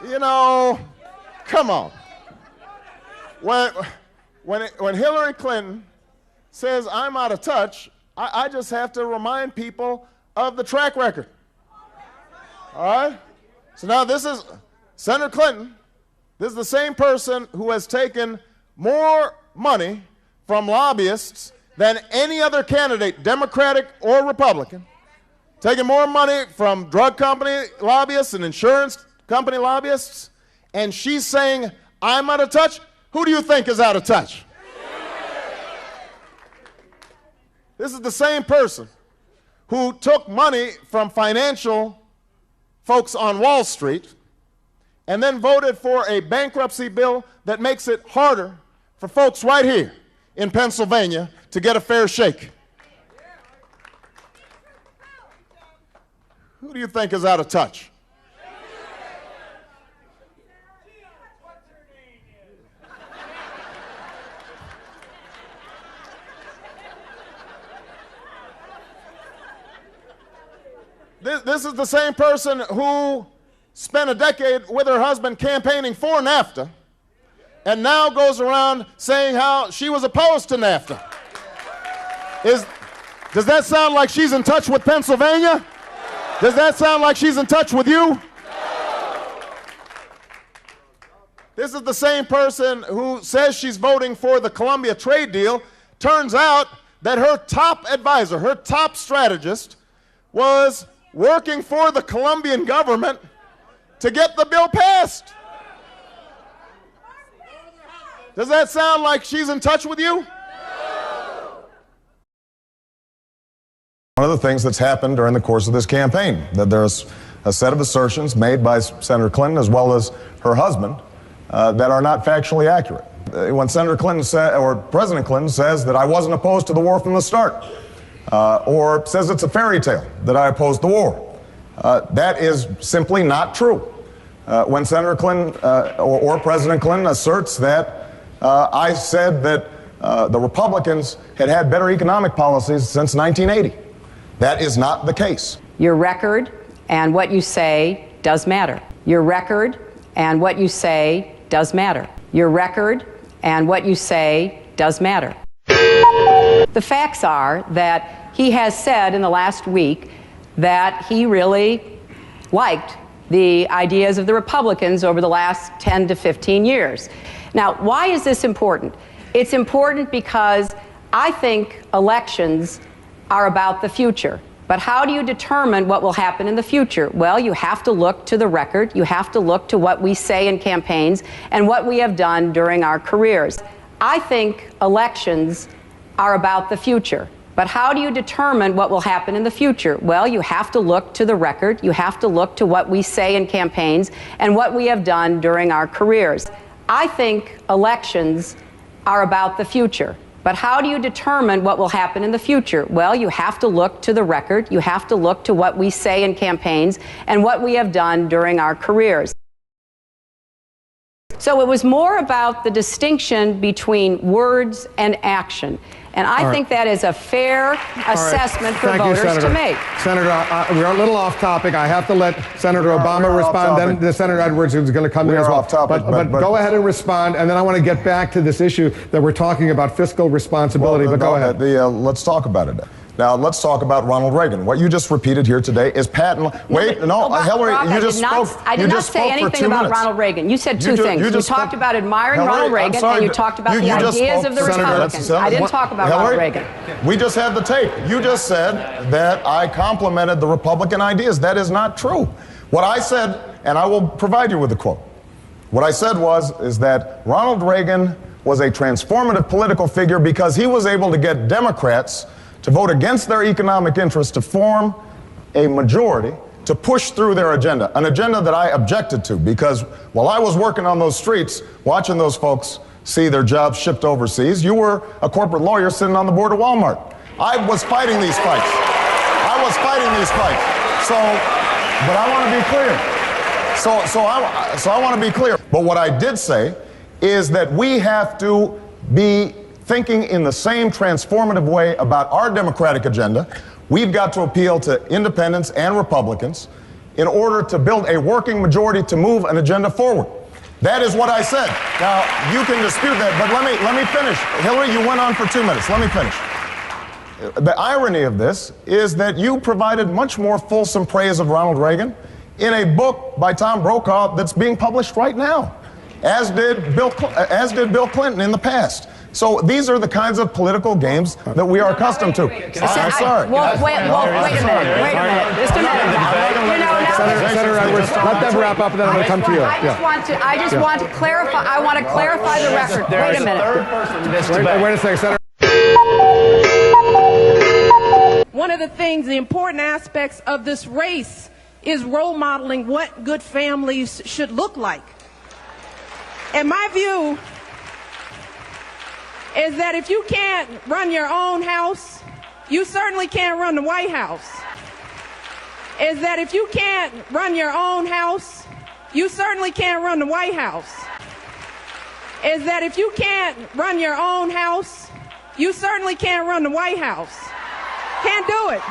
You know, come on. When Hillary Clinton says I'm out of touch, I just have to remind people of the track record. All right? So now this is Senator Clinton. This is the same person who has taken more money from lobbyists than any other candidate, Democratic or Republican, taking more money from drug company lobbyists and insurance company lobbyists, and she's saying, I'm out of touch? Who do you think is out of touch? This is the same person who took money from financial folks on Wall Street and then voted for a bankruptcy bill that makes it harder for folks right here in Pennsylvania to get a fair shake. Who do you think is out of touch? This is the same person who spent a decade with her husband campaigning for NAFTA and now goes around saying how she was opposed to NAFTA. Does that sound like she's in touch with Pennsylvania? Does that sound like she's in touch with you? This is the same person who says she's voting for the Colombia trade deal. Turns out that her top advisor, her top strategist, was working for the Colombian government to get the bill passed. Does that sound like she's in touch with you? One of the things that's happened during the course of this campaign, that there's a set of assertions made by Senator Clinton as well as her husband that are not factually accurate. When Senator Clinton or President Clinton says that I wasn't opposed to the war from the start, or says it's a fairy tale that I opposed the war, that is simply not true. When Senator Clinton or President Clinton asserts that I said that the Republicans had better economic policies since 1980, that is not the case. Your record and what you say does matter. Your record and what you say does matter. Your record and what you say does matter. The facts are that he has said in the last week that he really liked the ideas of the Republicans over the last 10 to 15 years. Now, why is this important? It's important because I think elections are about the future. But how do you determine what will happen in the future? Well, you have to look to the record. You have to look to what we say in campaigns and what we have done during our careers. I think elections are about the future. But how do you determine what will happen in the future? Well, you have to look to the record. You have to look to what we say in campaigns and what we have done during our careers. I think elections are about the future. But how do you determine what will happen in the future? Well, you have to look to the record. You have to look to what we say in campaigns and what we have done during our careers. So it was more about the distinction between words and action. And I think that is a fair assessment for voters to make. Senator, we're a little off topic. I have to let Senator Obama respond. Then Senator Edwards is going to come in as well. But go ahead and respond, and then I want to get back to this issue that we're talking about, fiscal responsibility. But go ahead. Let's talk about it. Now, let's talk about Ronald Reagan. What you just repeated here today is patent. Wait, no, Hillary, you just spoke. I did not say anything about Ronald Reagan. You said two things. You talked about admiring Ronald Reagan, and you talked about the ideas of the Republicans. I didn't talk about Ronald Reagan. We just had the tape. You just said that I complimented the Republican ideas. That is not true. What I said, and I will provide you with the quote. What I said is that Ronald Reagan was a transformative political figure because he was able to get Democrats to vote against their economic interests, to form a majority, to push through their agenda, an agenda that I objected to, because while I was working on those streets, watching those folks see their jobs shipped overseas, you were a corporate lawyer sitting on the board of Walmart. I was fighting these fights. But I want to be clear. So I want to be clear. But what I did say is that we have to be thinking in the same transformative way about our democratic agenda. We've got to appeal to independents and Republicans in order to build a working majority to move an agenda forward. That is what I said. Now, you can dispute that, but let me finish. Hillary, you went on for 2 minutes. Let me finish. The irony of this is that you provided much more fulsome praise of Ronald Reagan in a book by Tom Brokaw that's being published right now, as did Bill Clinton in the past. So these are the kinds of political games that we are accustomed to. I'm sorry. Well, wait a minute. Just a minute. Senator Edwards, let them wrap up, and then I'm going to come to you. I just want to clarify. I want to clarify the record. Wait a minute. Wait a second, Senator. One of the things, the important aspects of this race is role modeling what good families should look like. And my view is that if you can't run your own house, you certainly can't run the White House. Is that if you can't run your own house, you certainly can't run the White House. Is that if you can't run your own house, you certainly can't run the White House. Can't do it.